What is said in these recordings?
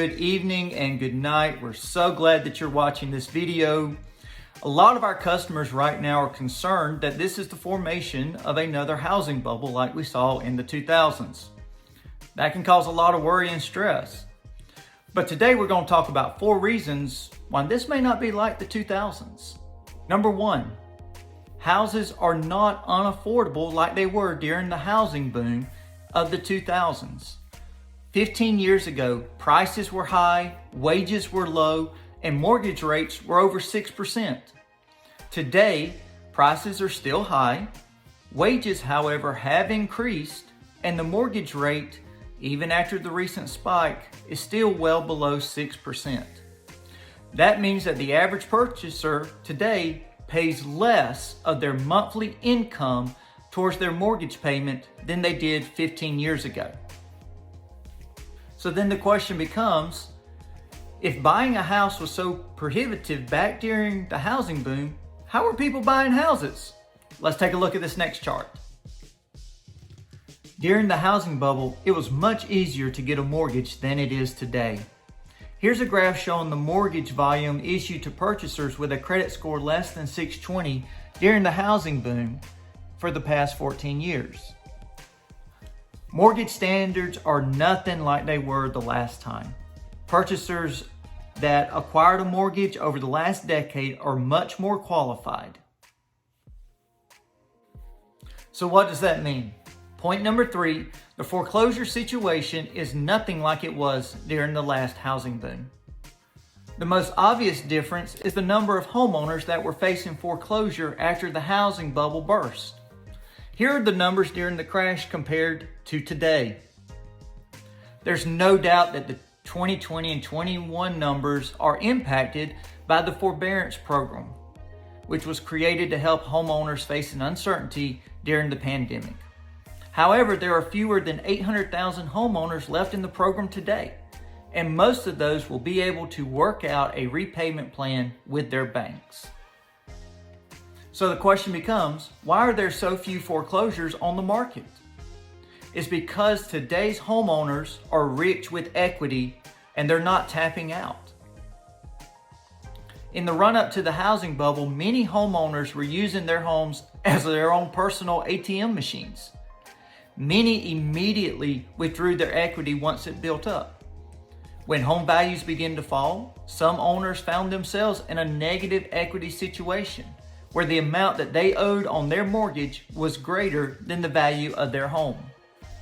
good evening and good night. We're so glad that you're watching this video. A lot of our customers right now are concerned that this is the formation of another housing bubble like we saw in the 2000s. That can cause a lot of worry and stress. But today we're going to talk about 4 reasons why this may not be like the 2000s. Number 1, houses are not unaffordable like they were during the housing boom of the 2000s. 15 years ago, prices were high, wages were low, and mortgage rates were over 6%. Today, prices are still high, wages, however, have increased, and the mortgage rate, even after the recent spike, is still well below 6%. That means that the average purchaser today pays less of their monthly income towards their mortgage payment than they did 15 years ago. So then the question becomes, if buying a house was so prohibitive back during the housing boom, how are people buying houses? Let's take a look at this next chart. During the housing bubble, it was much easier to get a mortgage than it is today. Here's a graph showing the mortgage volume issued to purchasers with a credit score less than 620 during the housing boom for the past 14 years. Mortgage standards are nothing like they were the last time. Purchasers that acquired a mortgage over the last decade are much more qualified. So what does that mean? Point number 3, the foreclosure situation is nothing like it was during the last housing boom. The most obvious difference is the number of homeowners that were facing foreclosure after the housing bubble burst. Here are the numbers during the crash compared to today. There's no doubt that the 2020 and 21 numbers are impacted by the forbearance program, which was created to help homeowners facing uncertainty during the pandemic. However, there are fewer than 800,000 homeowners left in the program today, and most of those will be able to work out a repayment plan with their banks. So the question becomes, why are there so few foreclosures on the market? It's because today's homeowners are rich with equity and they're not tapping out. In the run-up to the housing bubble, many homeowners were using their homes as their own personal ATM machines. Many immediately withdrew their equity once it built up. When home values began to fall, some owners found themselves in a negative equity situation where the amount that they owed on their mortgage was greater than the value of their home.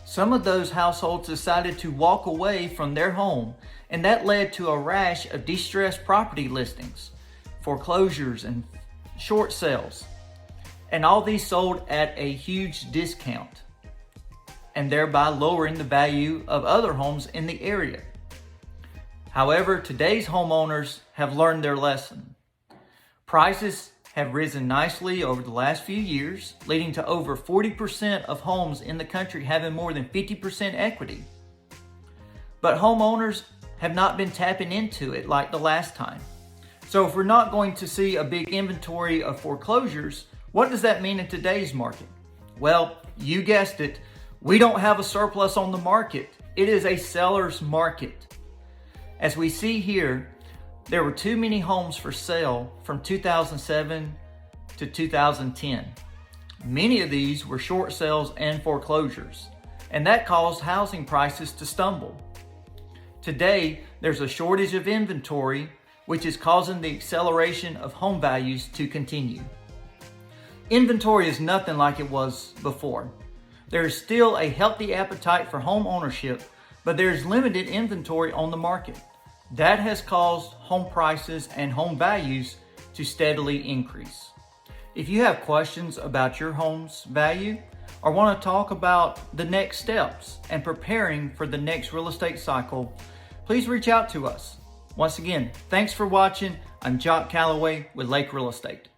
Some of those households decided to walk away from their home, and that led to a rash of distressed property listings, foreclosures, and short sales. And all these sold at a huge discount, and thereby lowering the value of other homes in the area. However, today's homeowners have learned their lesson. Prices have risen nicely over the last few years, leading to over 40% of homes in the country having more than 50% equity. But homeowners have not been tapping into it like the last time. So if we're not going to see a big inventory of foreclosures, what does that mean in today's market? Well, you guessed it, we don't have a surplus on the market. It is a seller's market. As we see here, there were too many homes for sale from 2007 to 2010. Many of these were short sales and foreclosures, and that caused housing prices to stumble. Today, there's a shortage of inventory, which is causing the acceleration of home values to continue. Inventory is nothing like it was before. There is still a healthy appetite for home ownership, but there is limited inventory on the market. That has caused home prices and home values to steadily increase. If you have questions about your home's value or want to talk about the next steps and preparing for the next real estate cycle, please reach out to us. Once again, thanks for watching. I'm Joc Calloway with Lake Real Estate.